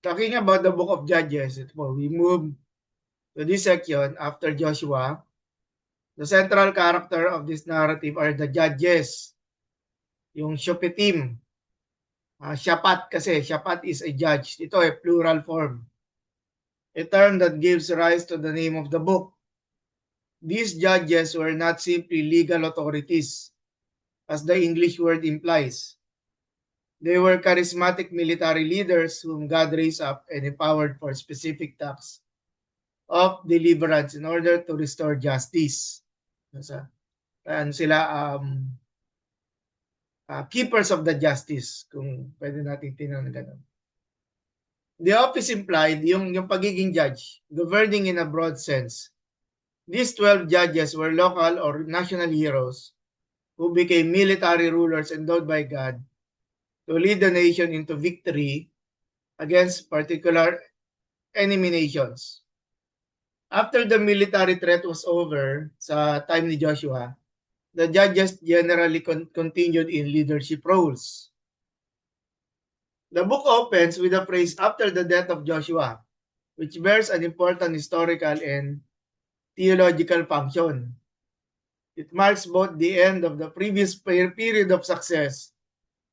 talking about the book of Judges, we move to this section after Joshua. The central character of this narrative are the judges, yung Shophetim. Shapat kasi, Shapat is a judge. Ito ay plural form. A term that gives rise to the name of the book. These judges were not simply legal authorities, as the English word implies. They were charismatic military leaders whom God raised up and empowered for specific tasks of deliverance in order to restore justice. And sila keepers of the justice, kung pwede natin tinanong ganun. The office implied yung pagiging judge, governing in a broad sense. These 12 judges were local or national heroes who became military rulers endowed by God to lead the nation into victory against particular enemy nations. After the military threat was over sa time ni Joshua, the judges generally continued in leadership roles. The book opens with a phrase after the death of Joshua, which bears an important historical and theological function. It marks both the end of the previous period of success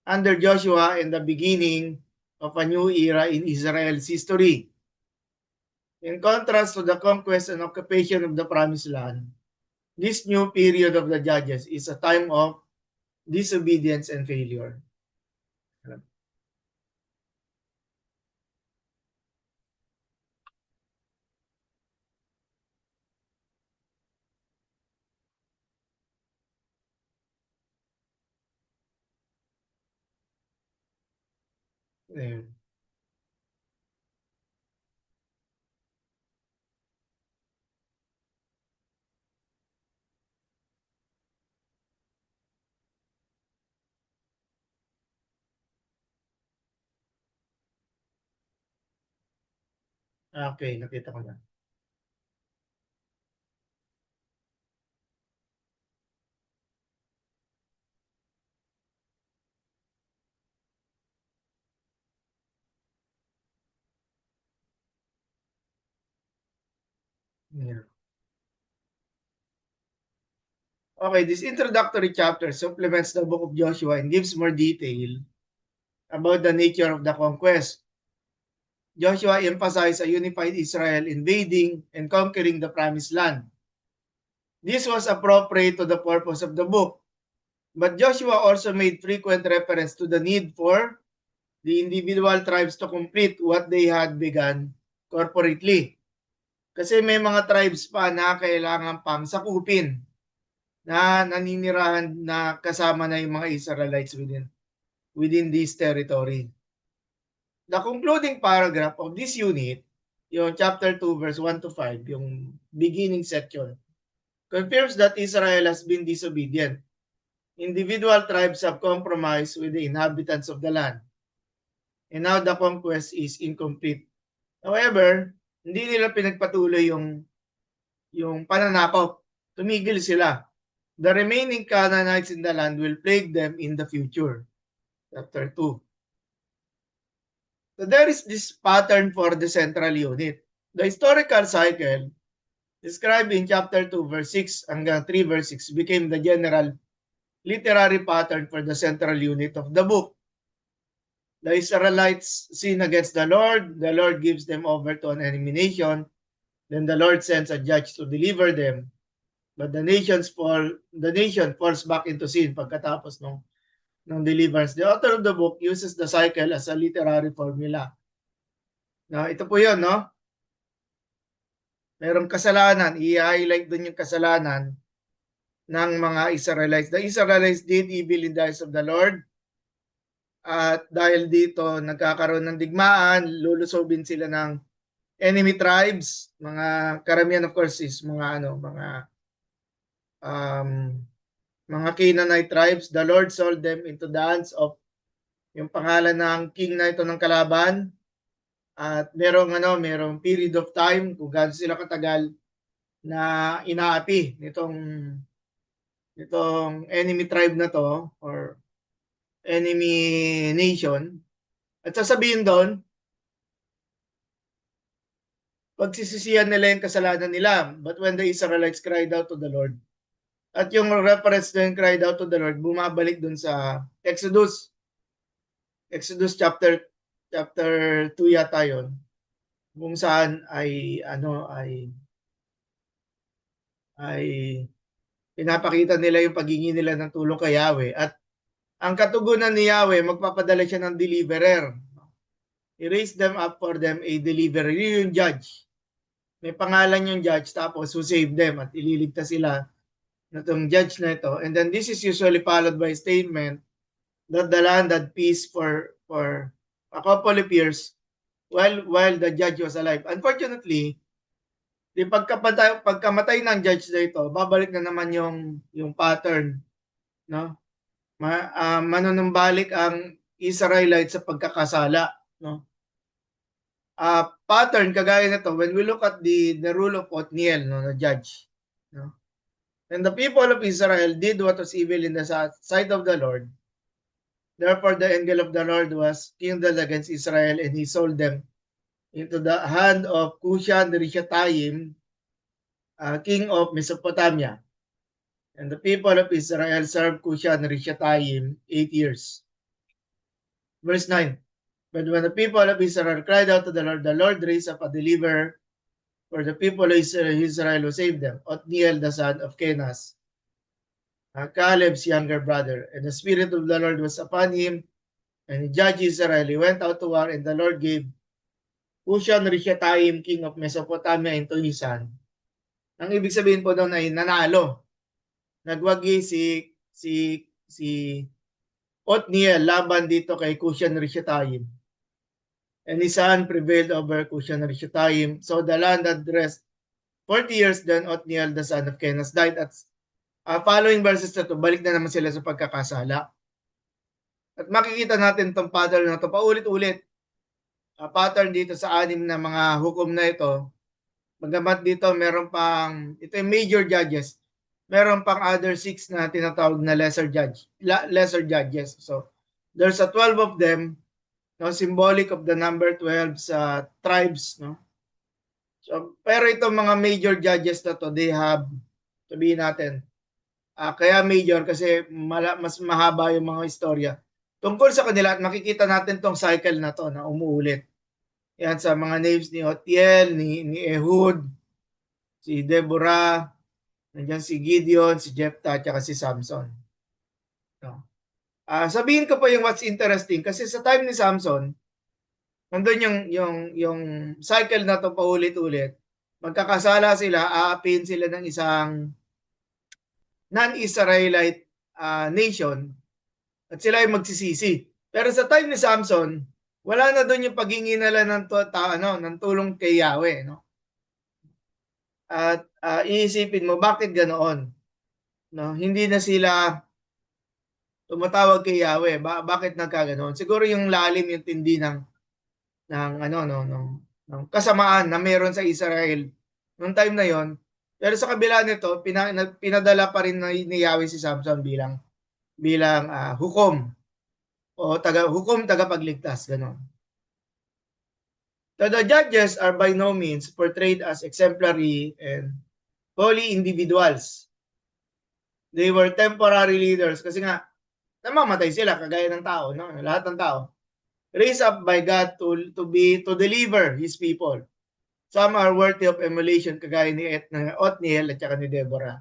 under Joshua and the beginning of a new era in Israel's history. In contrast to the conquest and occupation of the Promised Land, this new period of the judges is a time of disobedience and failure. Okay, nakita ko na. Yeah. Okay, this introductory chapter supplements the book of Joshua and gives more detail about the nature of the conquest. Joshua emphasized a unified Israel invading and conquering the Promised Land. This was appropriate to the purpose of the book, but Joshua also made frequent reference to the need for the individual tribes to complete what they had begun corporately. Kasi may mga tribes pa na kailangan pang sakupin na naninirahan na kasama na yung mga Israelites within this territory. The concluding paragraph of this unit, yung chapter 2 verse 1 to 5, yung beginning section, confirms that Israel has been disobedient. Individual tribes have compromised with the inhabitants of the land. And now the conquest is incomplete. However, hindi nila pinagpatuloy yung pananakop. Tumigil sila. The remaining Canaanites in the land will plague them in the future. Chapter 2. So there is this pattern for the central unit. The historical cycle described in chapter 2 verse 6 hanggang 3 verse 6 became the general literary pattern for the central unit of the book. The Israelites sin against the Lord gives them over to an enemy nation, then the Lord sends a judge to deliver them. But the nation falls back into sin pagkatapos ng deliverance. The author of the book uses the cycle as a literary formula. Now, ito po yun, no? Merong kasalanan. I-highlight dun yung kasalanan ng mga Israelites. The Israelites did evil in the eyes of the Lord. At dahil dito, nagkakaroon ng digmaan, lulusobin sila ng enemy tribes. Mga karamihan, of course, is mga Canaanite tribes. The Lord sold them into the hands of yung pangalan ng king na ito ng kalaban. At merong period of time kung gaano sila katagal na inaapi nitong enemy tribe na to or enemy nation. At sasabihin doon, pagsisisihan nila yung kasalanan nila. But when the Israelites cried out to the Lord, at yung reference na yung cried out to the Lord, bumabalik dun sa Exodus chapter 2 yata yun, kung saan ay pinapakita nila yung paghingi nila ng tulong kay Yahweh. At ang katugunan ni Yahweh, magpapadala siya ng deliverer. He raised them up for them a deliverer. Yun yung judge. May pangalan yung judge, tapos who saved them at ililigtas sila na itong judge na ito. And then this is usually followed by a statement that the land had peace for a couple of years while the judge was alive. Unfortunately, pagkamatay ng judge na ito, babalik na naman yung pattern, no? Manunumbalik ang Israelites sa pagkakasala, no? Pattern kagaya nito when we look at the rule of Othniel, no, the judge, no? And the people of Israel did what was evil in the sight of the Lord. Therefore the angel of the Lord was kindled against Israel, and he sold them into the hand of Cushan-Rishathaim, king of Mesopotamia. And the people of Israel served Cushan-Rishathaim 8 years. Verse 9. But when the people of Israel cried out to the Lord raised up a deliverer for the people of Israel who saved them, Othniel the son of Kenaz, Caleb's younger brother. And the Spirit of the Lord was upon him, and he judged Israel. He went out to war, and the Lord gave Cushan-Rishathaim, king of Mesopotamia, into his hand. Ang ibig sabihin po doon ay nanalo. Nagwagi si Othniel laban dito kay Cushan-Rishathaim. And his son prevailed over Cushan-Rishathaim. So the land had rest 40 years. Then Othniel the son of Kenaz died. At following verses na to, balik na naman sila sa pagkakasala. At makikita natin itong pattern na to paulit-ulit. Pattern dito sa 6 na mga hukom na ito. Bagamat dito meron pang, ito yung major judges, meron pang other 6 na tinatawag na lesser judges. So there's a 12 of them, no, symbolic of the number 12 sa tribes, no. So pero itong mga major judges na to, they have, sabihin natin, kaya major kasi mas mahaba yung mga istorya tungkol sa kanila, at makikita natin tong cycle na to na umuulit. Yan sa mga names ni Othniel, ni Ehud, si Deborah, nandiyan si Gideon, si Jephthah, at si Samson. No. Sabihin ko pa yung what's interesting, kasi sa time ni Samson, nandun yung cycle na to paulit-ulit. Magkakasala sila, aapin sila ng isang non-Israelite nation, at sila ay magsisisi. Pero sa time ni Samson, wala na doon yung paghingi nila ng tulong kay Yahweh, no? At iisipin mo bakit ganoon, no? Hindi na sila tumatawag kay Yahweh. Bakit nagkaganoon? Siguro yung lalim, yung tindi ng kasamaan na meron sa Israel noong time na yon. Pero sa kabila nito, pinadala pa rin ni Yahweh si Samson bilang hukom o tagapagligtas, ganoon. So the judges are by no means portrayed as exemplary and holy individuals. They were temporary leaders kasi nga namamatay sila kagaya ng tao, no? Lahat ng tao raised up by God to deliver his people. Some are worthy of emulation kagaya ni Othniel at saka ni Deborah.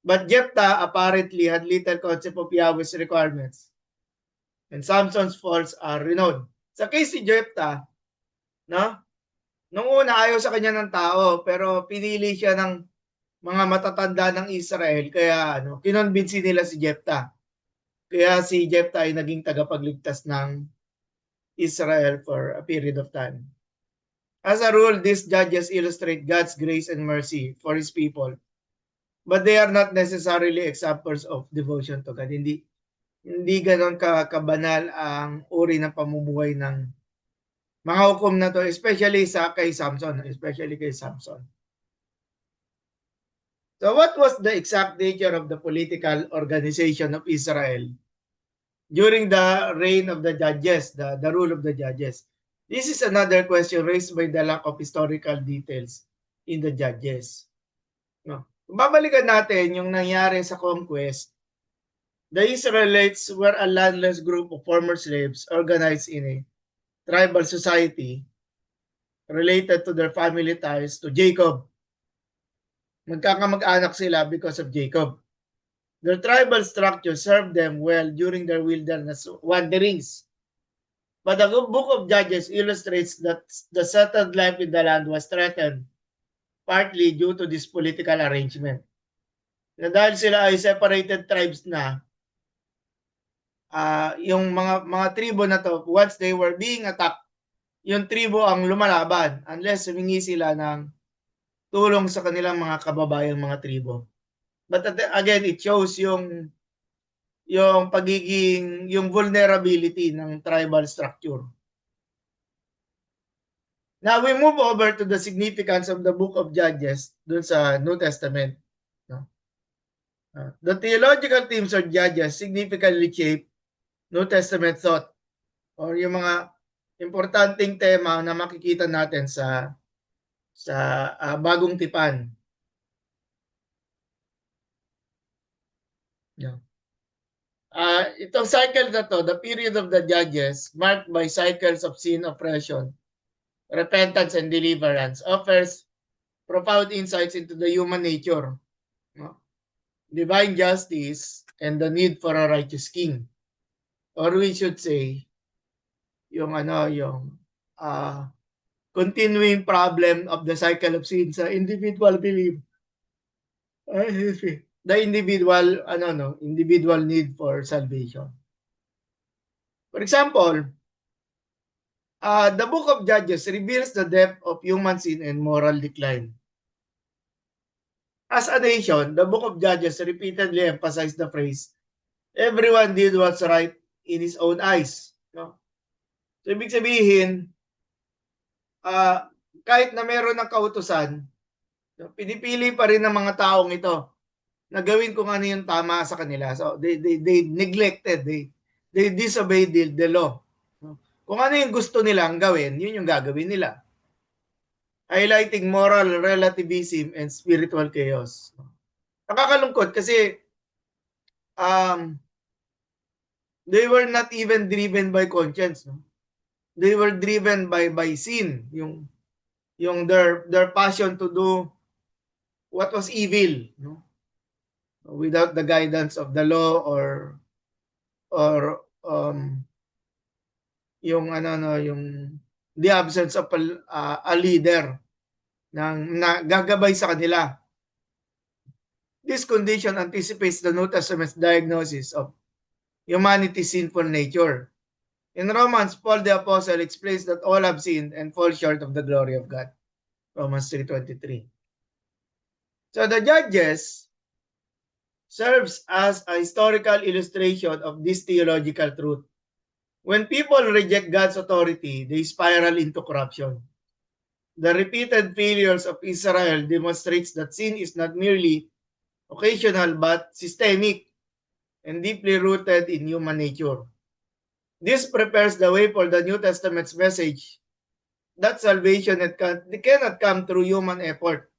But Jephthah apparently had little concept of Yahweh's requirements, and Samson's faults are renowned. Sa case ni Jephthah, no? Nung una ayaw sa kanya ng tao, pero pinili siya ng mga matatanda ng Israel, kaya kinonvince nila si Jephthah. Kaya si Jephthah ay naging tagapagligtas ng Israel for a period of time. As a rule, these judges illustrate God's grace and mercy for his people, but they are not necessarily examples of devotion to God. Hindi ganon kabanal ang uri ng pamumuhay ng mga hukom na to, especially kay Samson. So what was the exact nature of the political organization of Israel during the reign of the judges, the rule of the judges? This is another question raised by the lack of historical details in the Judges. No. Kung babalikan natin yung nangyari sa conquest, the Israelites were a landless group of former slaves organized in a tribal society related to their family ties to Jacob. Magkakamag-anak sila because of Jacob. Their tribal structure served them well during their wilderness wanderings. But the book of Judges illustrates that the settled life in the land was threatened, partly due to this political arrangement. Na dahil sila ay separated tribes na, yung mga tribo na to, once they were being attacked, yung tribo ang lumalaban unless humingi sila ng tulong sa kanilang mga kababayang mga tribo. But again, it shows yung yung vulnerability ng tribal structure. Now we move over to the significance of the book of Judges dun sa New Testament. No? The theological themes of Judges significantly shape New Testament thought or yung mga importanteng tema na makikita natin sa bagong tipan. No? Itong cycle na to, the period of the Judges, marked by cycles of sin, oppression, repentance, and deliverance, offers profound insights into the human nature, no? Divine justice, and the need for a righteous king. Or we should say, yung continuing problem of the cycle of sin sa individual belief. The individual need for salvation. For example, the book of Judges reveals the depth of human sin and moral decline. As a nation, the book of Judges repeatedly emphasized the phrase, everyone did what's right in his own eyes. No? So, ibig sabihin, kahit na meron ng kautusan, pinipili pa rin ng mga taong ito na gawin kung ano yung tama sa kanila. So, they neglected, they disobeyed the law. Kung ano yung gusto nilang gawin, yun yung gagawin nila. Highlighting moral relativism and spiritual chaos. Nakakalungkot kasi they were not even driven by conscience. No? They were driven by sin. Yung their passion to do what was evil. No? Without the guidance of the law or yung the absence of a leader na gagabay sa kanila. This condition anticipates the New Testament's diagnosis of humanity's sinful nature. In Romans, Paul the Apostle explains that all have sinned and fall short of the glory of God. Romans 3:23. So the Judges serves as a historical illustration of this theological truth. When people reject God's authority, they spiral into corruption. The repeated failures of Israel demonstrates that sin is not merely occasional but systemic and deeply rooted in human nature. This prepares the way for the New Testament's message that salvation cannot come through human effort.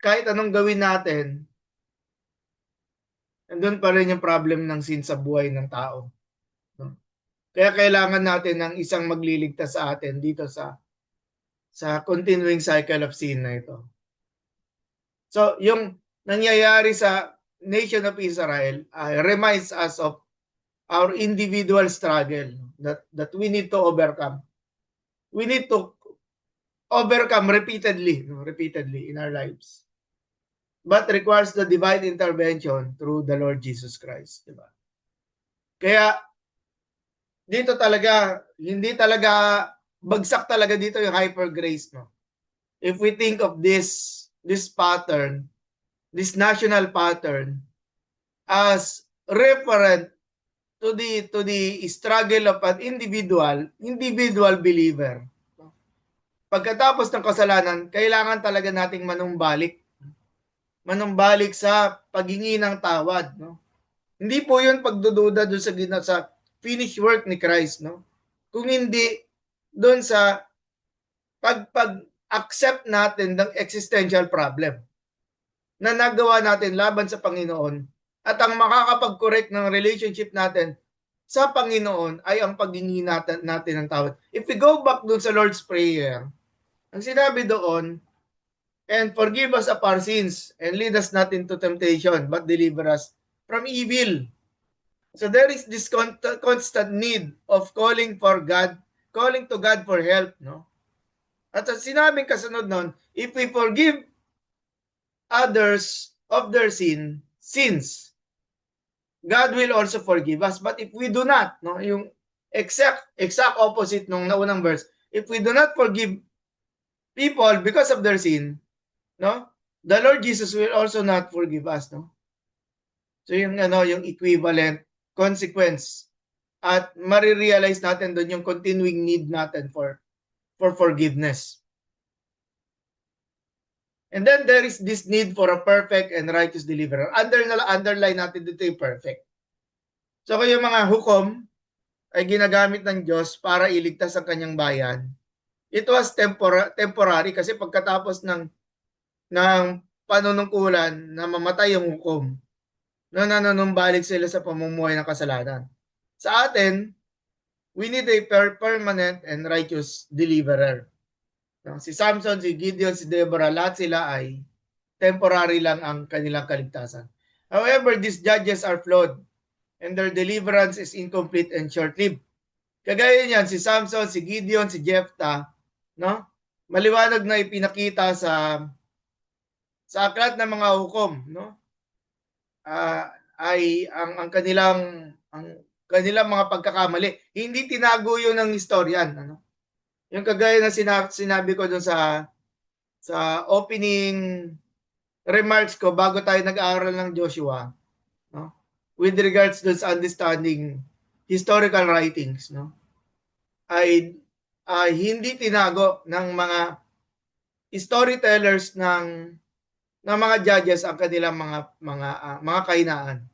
Kahit anong gawin natin, andun pa rin yung problem ng sin sa buhay ng tao. Kaya kailangan natin ng isang magliligtas sa atin dito sa continuing cycle of sin na ito. So, yung nangyayari sa nation of Israel reminds us of our individual struggle that we need to overcome. We need to overcome repeatedly in our lives. But requires the divine intervention through the Lord Jesus Christ. Diba? Kaya, dito talaga, hindi talaga, bagsak talaga dito yung hyper grace. No? If we think of this pattern, this national pattern, as referent to the struggle of an individual believer. Pagkatapos ng kasalanan, kailangan talaga nating manumbalik sa paghingi ng tawad, no? Hindi po 'yun pagdududa doon sa finished work ni Christ, no? Kung hindi doon sa pag-accept natin ng existential problem na nagawa natin laban sa Panginoon, at ang makakapag-correct ng relationship natin sa Panginoon ay ang paghingi natin ng tawad. If we go back doon sa Lord's Prayer, ang sinabi doon, and forgive us of our sins and lead us not into temptation but deliver us from evil. So there is this constant need of calling to God for help, no? At sinabing kasunod nun, if we forgive others of their sins, God will also forgive us. But if we do not, no, yung exact opposite nung naunang verse, if we do not forgive people because of their sin, no, the Lord Jesus will also not forgive us, no. So yung yung equivalent consequence, at marirealize natin doon yung continuing need natin for forgiveness. And then there is this need for a perfect and righteous deliverer. Underline natin dito yung perfect. So kung yung mga hukom ay ginagamit ng Diyos para iligtas ang kanyang bayan, it was temporary kasi pagkatapos ng panunungkulan na mamatay yung hukom, na nanunumbalik sila sa pamumuhay ng kasalanan. Sa atin, we need a permanent and righteous deliverer. Si Samson, si Gideon, si Deborah, lahat sila ay temporary lang ang kanilang kaligtasan. However, these judges are flawed and their deliverance is incomplete and short-lived. Kagaya niyan, si Samson, si Gideon, si Jephthah, no? Maliwanag na ipinakita sa aklat ng mga hukom, no? Ay ang kanilang mga pagkakamali. Hindi tinago 'yun ng historian, ano? Yung kagaya na sinabi ko doon sa opening remarks ko bago tayo nag-aaral ng Joshua, no? With regards doon sa understanding historical writings, no? Ay hindi tinago ng mga storytellers ng mga judges ang kanilang mga kahinaan.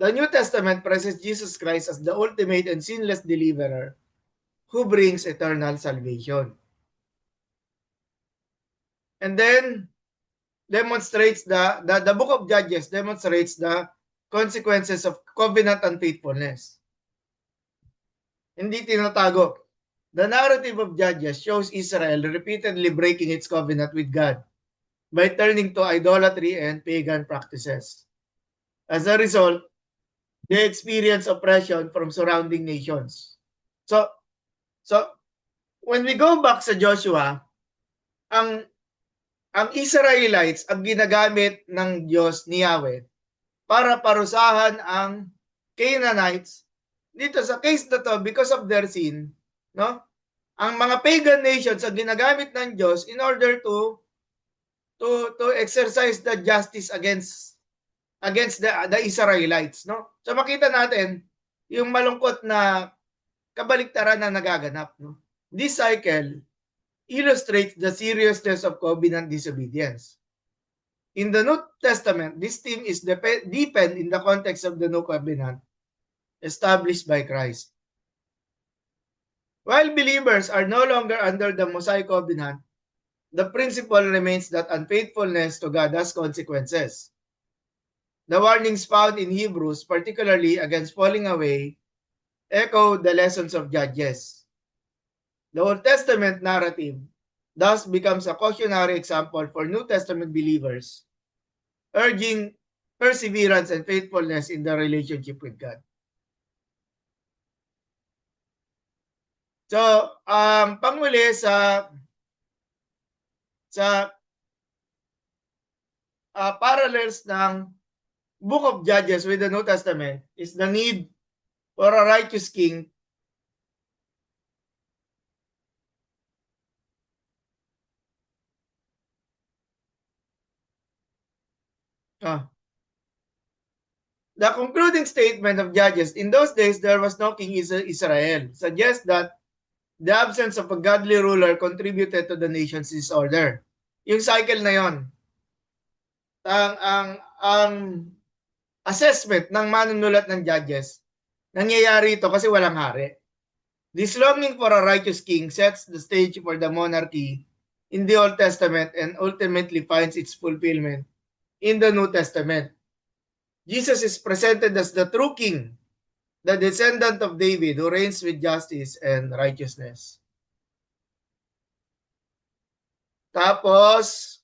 The New Testament presents Jesus Christ as the ultimate and sinless deliverer who brings eternal salvation. And then demonstrates the book of Judges demonstrates the consequences of covenant unfaithfulness. Hindi tinatago. The narrative of Judges shows Israel repeatedly breaking its covenant with God by turning to idolatry and pagan practices. As a result, they experience oppression from surrounding nations. So when we go back sa Joshua, ang Israelites ang ginagamit ng Diyos ni Yahweh para parusahan ang Canaanites. Dito sa case na to, because of their sin, no? Ang mga pagan nations ang ginagamit ng Diyos in order to exercise the justice against the Israelites, no? So makita natin yung malungkot na kabaliktaran na nagaganap, no? This cycle illustrates the seriousness of covenant disobedience. In the New Testament, this theme is deepened in the context of the new covenant established by Christ. While believers are no longer under the Mosaic covenant, the principle remains that unfaithfulness to God has consequences. The warnings found in Hebrews, particularly against falling away, echo the lessons of Judges. The Old Testament narrative thus becomes a cautionary example for New Testament believers, urging perseverance and faithfulness in the relationship with God. So, panguli sa parallels ng Book of Judges with the New Testament is the need for a righteous king The concluding statement of Judges, in those days there was no king Israel, suggests that the absence of a godly ruler contributed to the nation's disorder. Yung cycle na yon, ang assessment ng manunulat ng Judges, nangyayari ito kasi walang hari. This longing for a righteous king sets the stage for the monarchy in the Old Testament and ultimately finds its fulfillment in the New Testament. Jesus is presented as the true king, the descendant of David who reigns with justice and righteousness. Tapos,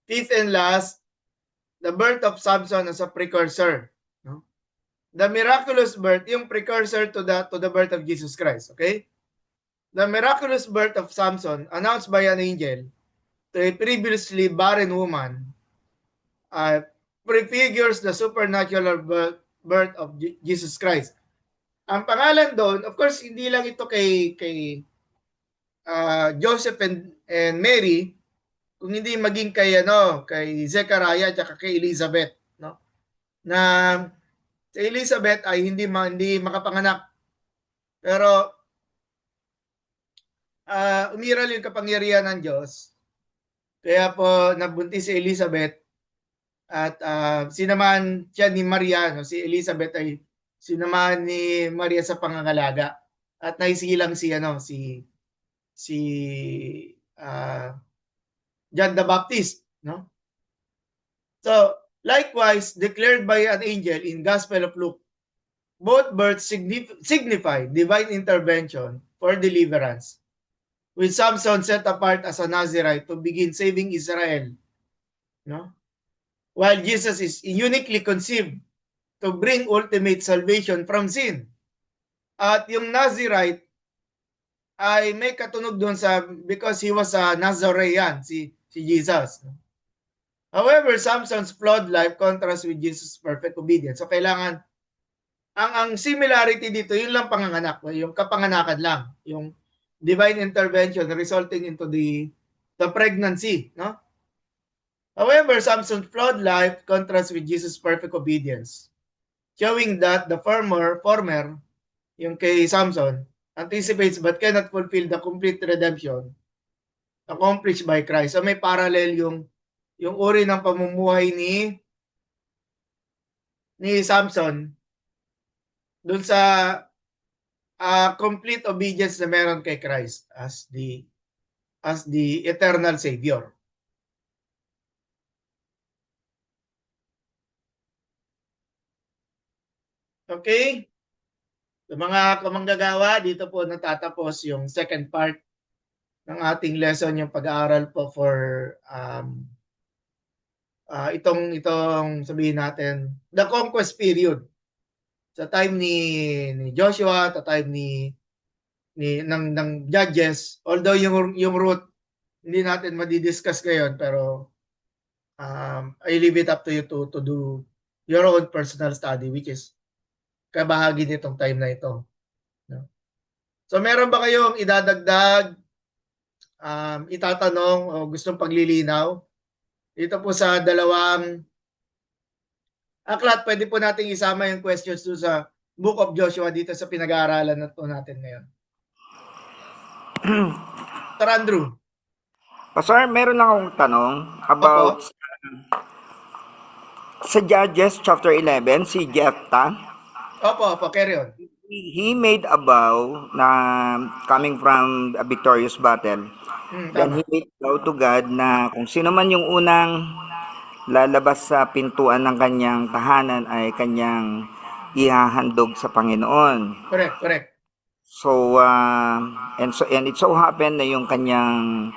fifth and last, the birth of Samson as a precursor. No? The miraculous birth, yung precursor to the birth of Jesus Christ. Okay? The miraculous birth of Samson, announced by an angel to a previously barren woman, prefigures the supernatural birth of Jesus Christ. Ang pangalan doon, of course, hindi lang ito kay Joseph and Mary, kung hindi maging kay Zechariah at kay Elizabeth, no? Na si Elizabeth ay hindi makapanganak. Pero umiral yung kapangyarihan ng Diyos. Kaya po nabuntis si Elizabeth at sinamahan siya ni Maria, no? Si Elizabeth ay sinamahan ni Maria sa pangangalaga at naisilang si John the Baptist, no? So, likewise declared by an angel in Gospel of Luke, both births signify divine intervention for deliverance, with Samson set apart as a Nazirite to begin saving Israel, no? While Jesus is uniquely conceived to bring ultimate salvation from sin. At yung Nazirite ay may katunog doon sa because he was a Nazarene, si Jesus. However, Samson's flawed life contrasts with Jesus' perfect obedience. So kailangan ang similarity dito, yun lang panganganak, yung kapanganakan lang, yung divine intervention resulting into the pregnancy, no? However, Samson's flawed life contrasts with Jesus' perfect obedience, showing that the former, yung kay Samson, anticipates but cannot fulfill the complete redemption accomplished by Christ. So may parallel yung uri ng pamumuhay ni Samson dun sa complete obedience na meron kay Christ as the eternal Savior. Okay? So mga kamanggagawa, dito po natatapos yung second part ng ating lesson, yung pag-aaral po for itong sabihin natin, the conquest period. Sa time ni Joshua, sa time ng Judges, although yung root hindi natin madi-discuss ngayon, pero I leave it up to you to do your own personal study, which is kabahagi nitong time na ito. No? So meron ba kayong idadagdag, itatanong o gustong paglilinaw? Dito po sa dalawang aklat, pwede po nating isama yung questions doon sa Book of Joshua dito sa pinag-aaralan na po natin ngayon. Sir Andrew. Pastor, meron lang akong tanong about sa Judges chapter 11, si Jephthah. Opo, carry on. He made a vow na coming from a victorious battle. Then he made a vow to God na kung sino man yung unang lalabas sa pintuan ng kanyang tahanan ay kanyang ihahandog sa Panginoon. Correct. So, and it so happened na yung kanyang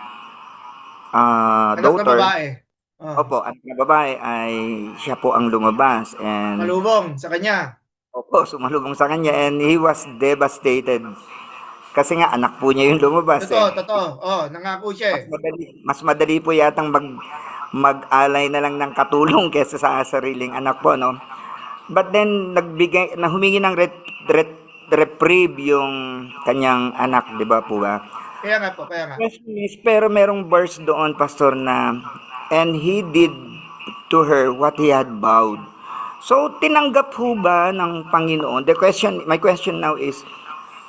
daughter, na babae. Opo, at na babae ay siya po ang lumabas. And malubong sa kanya. Opo, sumalubong sa kanya and he was devastated. Kasi nga anak po niya yung lumabas. Totoo. Nangako siya. Mas madali po yatang mag-alay na lang ng katulong kaysa sa sariling anak po, no? But then humingi ng reprieve yung kanyang anak, 'di ba po ba? Kaya nga. Pero merong verse doon, pastor, na and he did to her what he had vowed. So, tinanggap ho ba ng Panginoon? My question now is,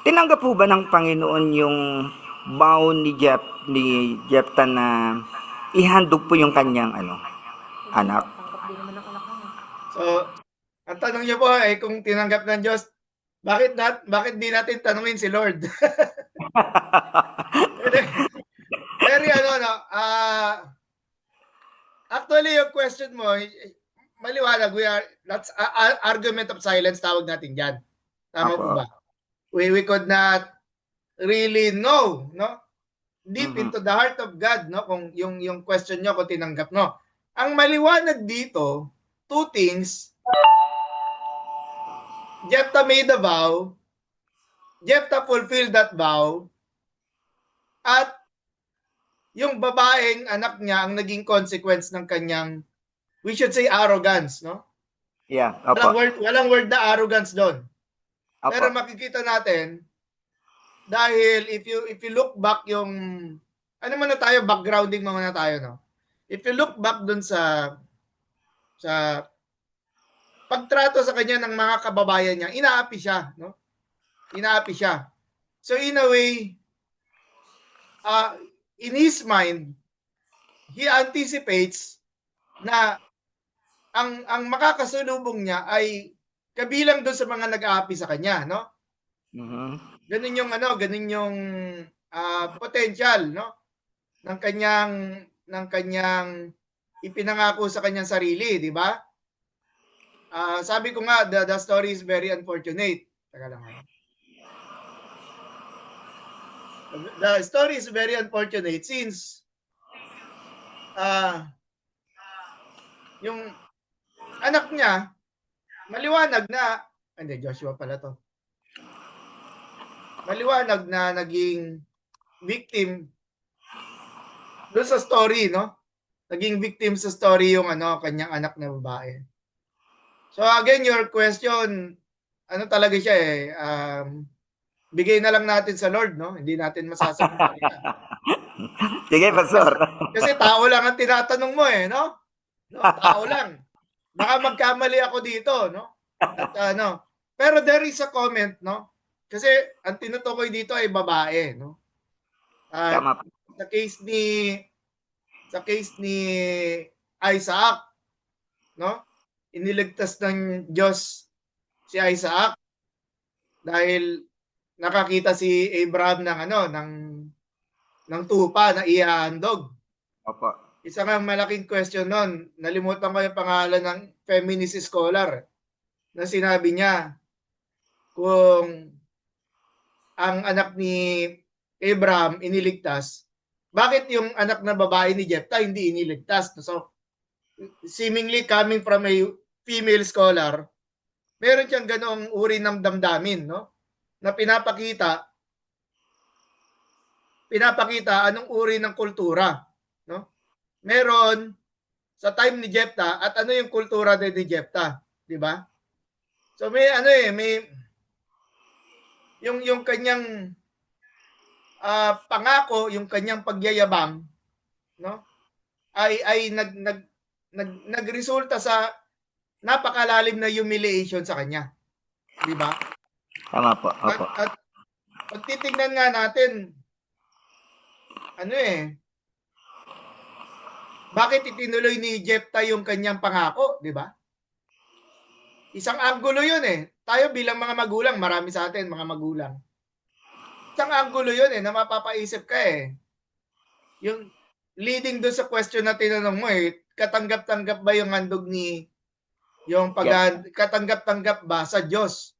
tinanggap ho ba ng Panginoon yung vow ni Jephthah na ihandog po yung kanyang anak? So, ang tanong niyo po ay kung tinanggap ng Diyos, bakit di natin tanungin si Lord? Very ano, no, actually, yung question mo, maliwanag, that's argument of silence, tawag natin dyan. Tama po Opo. ba? We could not really know, no? Deep Mhm. into the heart of God, no? Kung yung question nyo, kung tinanggap, no? Ang maliwanag dito, two things, Jephthah made a vow, Jephthah fulfilled that vow, at yung babaeng anak niya ang naging consequence ng kanyang, we should say, arrogance, no? Yeah, opo. Walang word na arrogance doon. Opo. Pero makikita natin, dahil if you look back yung, ano muna tayo, backgrounding muna tayo, no? If you look back dun sa pagtrato sa kanya ng mga kababayan niya, inaapi siya, no? Inaapi siya. So in a way, in his mind, he anticipates na ang makakasalubong niya ay kabilang doon sa mga nag-aapi sa kanya, no? Mhm. Ganun yung potential, no? Ng kanyang ipinangako sa kanyang sarili, di ba? Sabi ko nga, the story is very unfortunate. Teka lang. The story is very unfortunate since yung anak niya, maliwanag na, hindi, Joshua pala to. Maliwanag na naging victim doon sa story, no? Naging victim sa story yung kanyang anak na babae. So again, your question, ano talaga siya bigay na lang natin sa Lord, no? Hindi natin masasagot talaga. Sige, Kasi, Pastor. kasi tao lang ang tinatanong mo no? No, tao lang. Baka magkamali ako dito, no? At pero there is a comment, no? Kasi ang tinutukoy dito ay babae, no? At Tama po. sa case ni Isaac, no? Iniligtas ng Diyos si Isaac dahil nakakita si Abraham ng ng tupa na ihahandog. Opo. Isa nga malaking question noon, nalimutan ko yung pangalan ng feminist scholar na sinabi niya kung ang anak ni Abraham iniligtas, bakit yung anak na babae ni Jephthah hindi iniligtas? So, seemingly coming from a female scholar, meron siyang ganoong uri ng damdamin, no? Na pinapakita anong uri ng kultura, no? Meron sa time ni Jephthah at ano yung kultura din ni Jephthah, di ba? So may may yung kanyang pangako, yung kanyang pagyayabang, no? Ay nagresulta sa napakalalim na humiliation sa kanya, di ba? Tama po. Opo. At pag titingnan nga natin, ano bakit itinuloy ni Jephthah yung kanyang pangako, di ba? Isang anggulo yun Tayo bilang mga magulang, marami sa atin mga magulang. Isang anggulo yun na mapapaisip ka Yung leading doon sa question na tinanong mo katanggap-tanggap ba yung handog yung Jephthah. katanggap-tanggap ba sa Diyos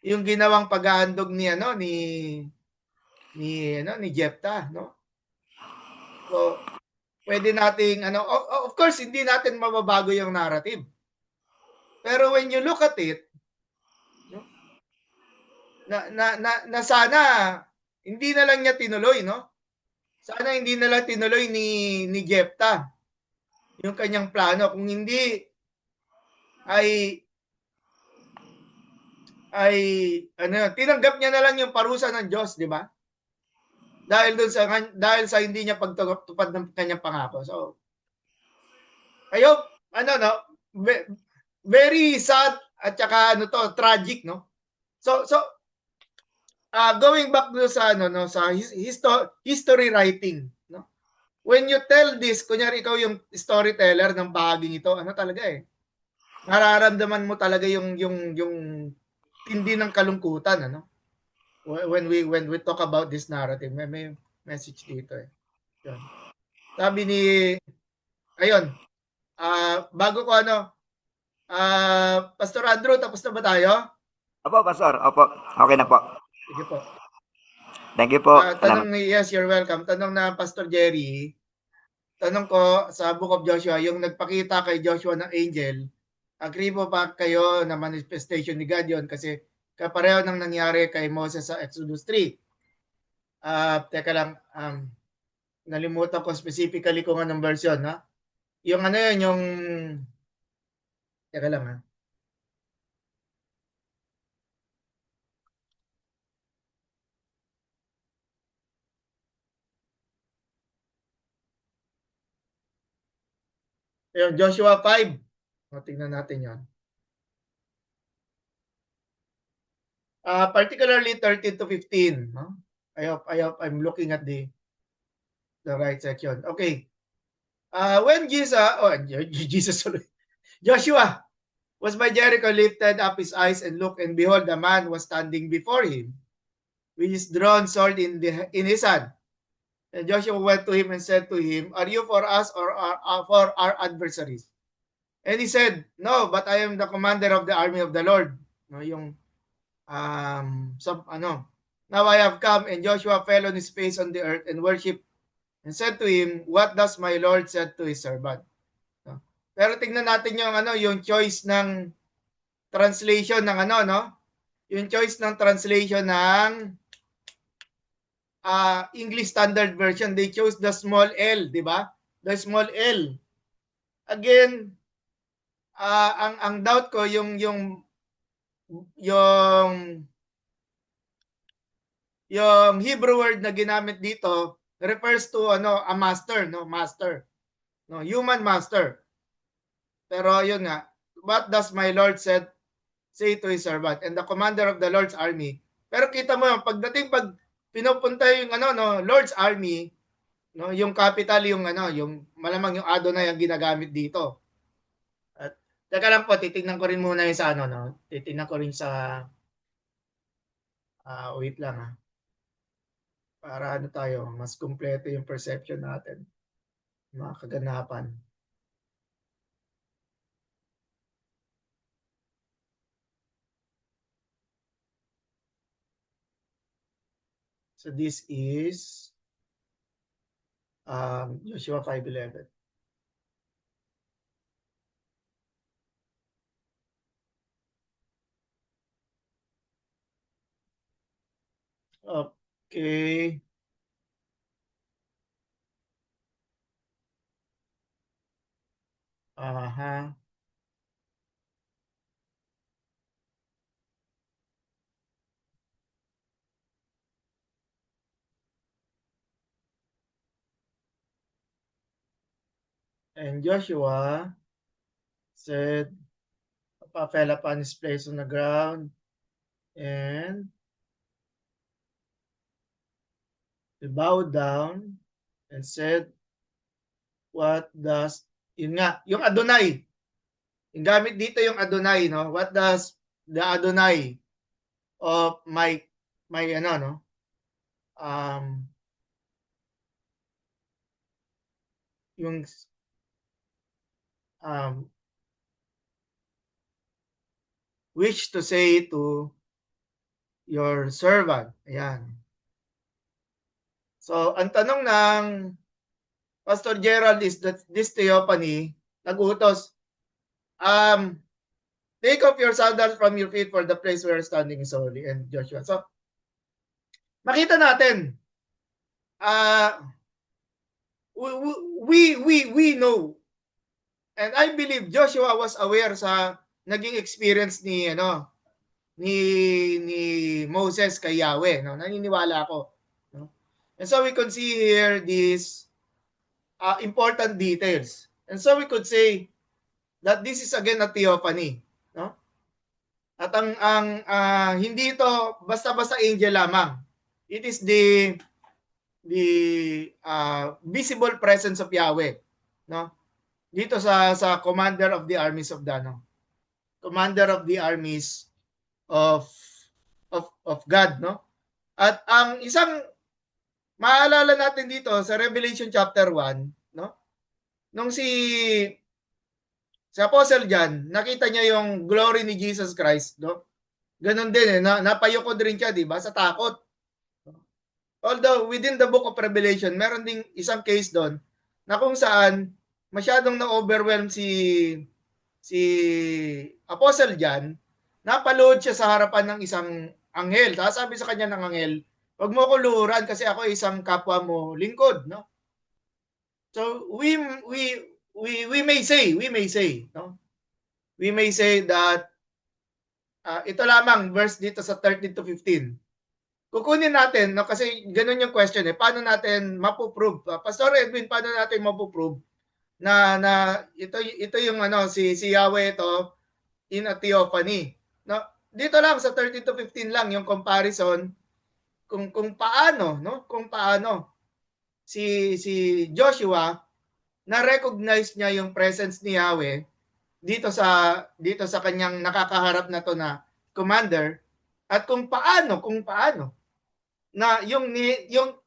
yung ginawang paghahandog ni Jephthah, no? So, pwede nating of course hindi natin mababago yung narrative. Pero when you look at it, no, na sana hindi na lang niya tinuloy, no? Sana hindi na lang tinuloy ni Jephthah yung kanyang plano. Kung hindi ay tinanggap niya na lang yung parusa ng Diyos, di ba? Dahil sa hindi niya pagtupad ng kanyang pangako. So, I hope very sad at saka tragic, no? So going back do sa sa history writing, no? When you tell this, kunyari ikaw yung storyteller ng bahaging ito, talaga nararamdaman mo talaga yung tindi ng kalungkutan, ano? When we talk about this narrative, may message dito eh. Yun. Sabi ni ayun, bago ko Pastor Andrew, tapos na ba tayo? Opo, Pastor. Opo. Okay na po. Sige po. Thank you po. Tanong Salamat. ni, yes, you're welcome. Tanong na Pastor Jerry, tanong ko sa Book of Joshua, yung nagpakita kay Joshua ng angel, agree po ba kayo na manifestation ni God yun? Kasi kapareho nang nangyari kay Moses sa Exodus 3. Teka lang, nalimutan ko specifically kung anong version, ha? Yung ano yun, yung, teka lang ha. Yung Joshua 5. Tingnan natin yan. Particularly 13 to 15. No? I hope I'm looking at the right section. Okay. When Jesus, Joshua was by Jericho, lifted up his eyes and looked, and behold, a man was standing before him with his drawn sword in his hand. And Joshua went to him and said to him, "Are you for us or for our adversaries?" And he said, "No, but I am the commander of the army of the Lord." No, yung now I have come, and Joshua fell on his face on the earth and worshipped and said to him, "What does my Lord said to his servant?" No? Pero tingnan natin yung choice ng translation ng yung choice ng translation ng English Standard Version. They chose the small L, di ba? The small L. Again, ang doubt ko yung Hebrew word na ginamit dito refers to a master, no, master, no, human master. Pero yun nga, what does my Lord say to his servant and the commander of the Lord's army? Pero kita mo yung pag pinupunta yung Lord's army, no, yung capital yung malamang yung Adonai ang ginagamit dito. At teka lang po, titingnan ko rin muna yung sa titingnan ko rin sa wait lang para tayo, mas kumpleto yung perception natin, mga kaganapan. So this is Joshua 5:11. Okay. Aha. And Joshua said, fell upon his place on the ground, and he bowed down and said, "What does," yun nga, yung Adonai. Yung gamit dito yung Adonai, no? What does the Adonai of my yung wish to say to your servant. Ayan. So, ang tanong ng Pastor Gerald is that this theophany, nag-utos, take off your sandals from your feet, for the place where you're standing is holy. And Joshua. So, makita natin, we know, and I believe Joshua was aware sa naging experience ni Moses kay Yahweh, no? Naniniwala ako, no? And so we could see here these important details. And so we could say that this is again a theophany, no? At ang hindi ito basta-basta angel lamang. It is the visible presence of Yahweh, no? Dito sa commander of the armies of the commander of the armies of God, no? At ang isang maalala natin dito sa Revelation chapter 1, no? Nung si Apostle John, nakita niya yung glory ni Jesus Christ, no? Ganon din napayukod rin siya, di ba? Sa takot. Although within the book of Revelation, meron ding isang case doon na kung saan masyadong na-overwhelm si Apostle John, napalood siya sa harapan ng isang anghel. Tapos sabi sa kanya ng anghel, "Huwag mo ko luhuran kasi ako isang kapwa mo lingkod," no? So we may say, no? We may say that ito lamang verse dito sa 13 to 15. Kukunin natin, no, kasi ganun yung question eh. Paano natin mapoprove? Pastor Edwin, paano natin mapoprove na ito yung si Yahweh ito in a theophany? No? Dito lang sa 13 to 15 lang yung comparison kung paano, no? Kung paano si Joshua na-recognize niya yung presence ni Yahweh dito sa kanyang nakakaharap na to na commander, at kung paano na yung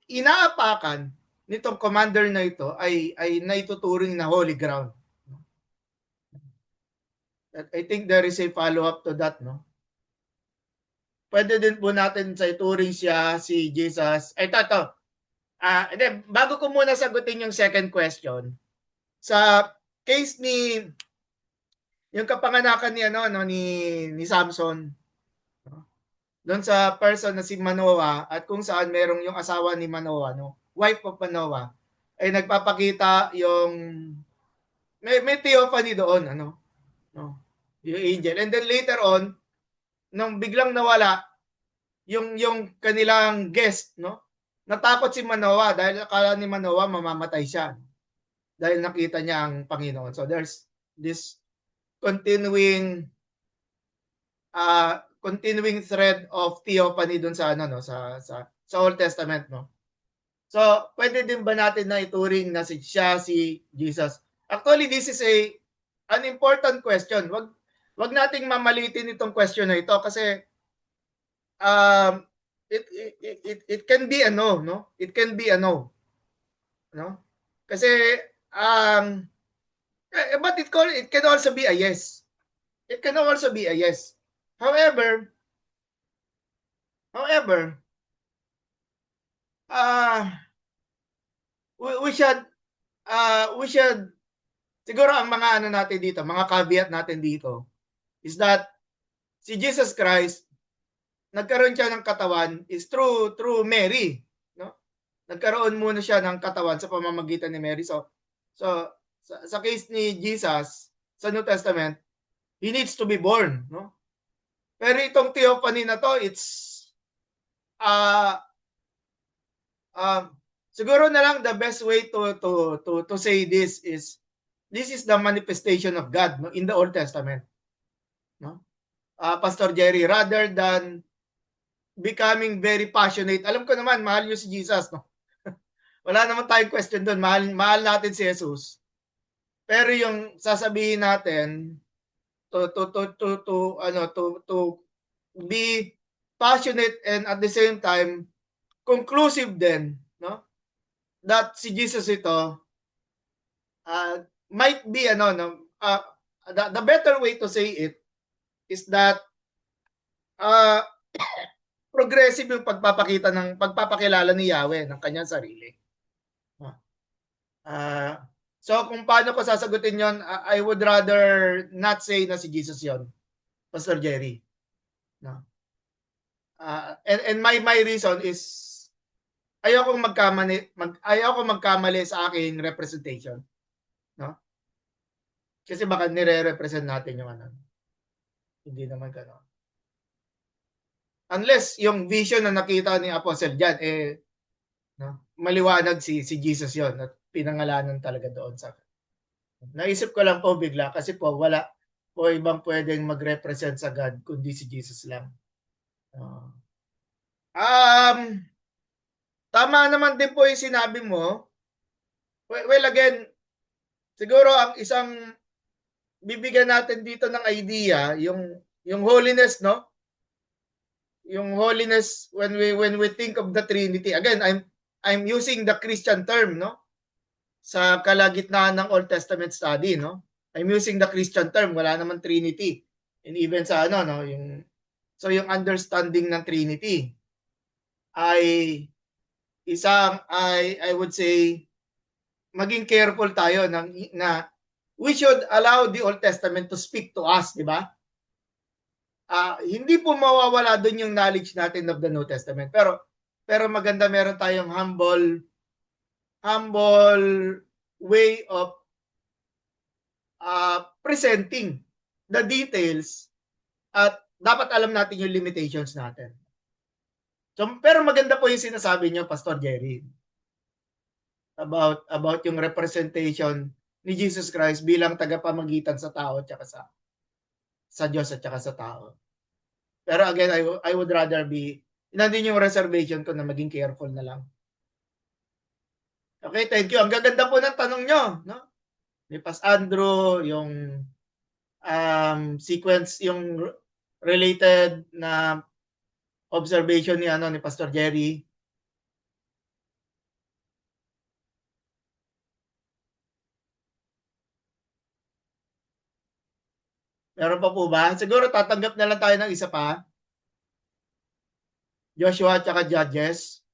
inaapakan nitong commander na ito ay naituturing na holy ground. I think there is a follow-up to that, no? Pwede din po natin sa ituring siya si Jesus. Ito. Bago ko muna sagutin yung second question, sa case ni yung kapanganakan ni Samson, doon sa person na si Manoah, at kung saan merong yung asawa ni Manoah, no, wife of Manoah, ay nagpapakita yung may theophany doon, no, yung angel. And then later on, nung biglang nawala yung kanilang guest, no, natakot si Manoah dahil akala ni Manoah mamamatay siya dahil nakita niya ang Panginoon. So there's this continuing thread of theophany dun sa sa Old Testament, no. So pwede din ba natin na ituring na si Jesus? Actually, this is an important question. Wag nating mamalitin itong question na ito kasi it can be no? It can be no? Kasi but it can also be a yes. It can also be a yes. However, we should siguro ang mga natin dito, mga caveat natin dito is that si Jesus Christ nagkaroon siya ng katawan is through Mary, no? Nagkaroon muna siya ng katawan sa pamamagitan ni Mary. So sa case ni Jesus sa New Testament, he needs to be born, no? Pero itong theophany na to, it's siguro na lang the best way to say this is the manifestation of God, no, in the Old Testament, no? Pastor Jerry, rather than becoming very passionate, alam ko naman mahal niyo si Jesus, no? Wala naman tayong question doon, mahal natin si Jesus. Pero yung sasabihin natin to be passionate and at the same time conclusive din, no? That si Jesus ito might be the better way to say it is that progressive yung pagpapakilala ni Yahweh ng kanyang sarili. So kung paano ko sasagutin yon, I would rather not say na si Jesus yon, Pastor Jerry. No? And my reason is ayoko magkamali sa aking representation, no? Kasi baka nire-represent natin yung hindi naman gano'n. Unless yung vision na nakita ni Apostle John no, maliwanag si Jesus yon at pinangalanan talaga doon sa. Naisip ko lang po bigla kasi po wala po ibang pwedeng mag-represent sa God kundi si Jesus lang. Tama naman din po yung sinabi mo. Well, again, siguro ang isang bibigyan natin dito ng idea, yung holiness, no? yung holiness when we think of the Trinity. Again, I'm using the Christian term, no? Sa kalagitnaan ng Old Testament study, no? I'm using the Christian term, wala naman Trinity. And even sa ano, no, yung understanding ng Trinity ay I would say maging careful tayo na we should allow the Old Testament to speak to us, di ba? Hindi po mawawala doon yung knowledge natin of the New Testament. Pero maganda meron tayong humble way of presenting the details at dapat alam natin yung limitations natin. So, pero maganda po yung sinasabi niyo, Pastor Jerry, about yung representation ni Jesus Christ bilang tagapamagitan sa tao at sa Diyos at saka sa tao. Pero again, I would rather be, nandun yung reservation ko na maging careful na lang. Okay, thank you. Ang gaganda po ng tanong nyo, no? Ni Pas Andrew, yung sequence, yung related na observation ni Pastor Jerry. Meron pa po ba? Siguro tatanggap na lang tayo ng isa pa. Joshua at saka Judges.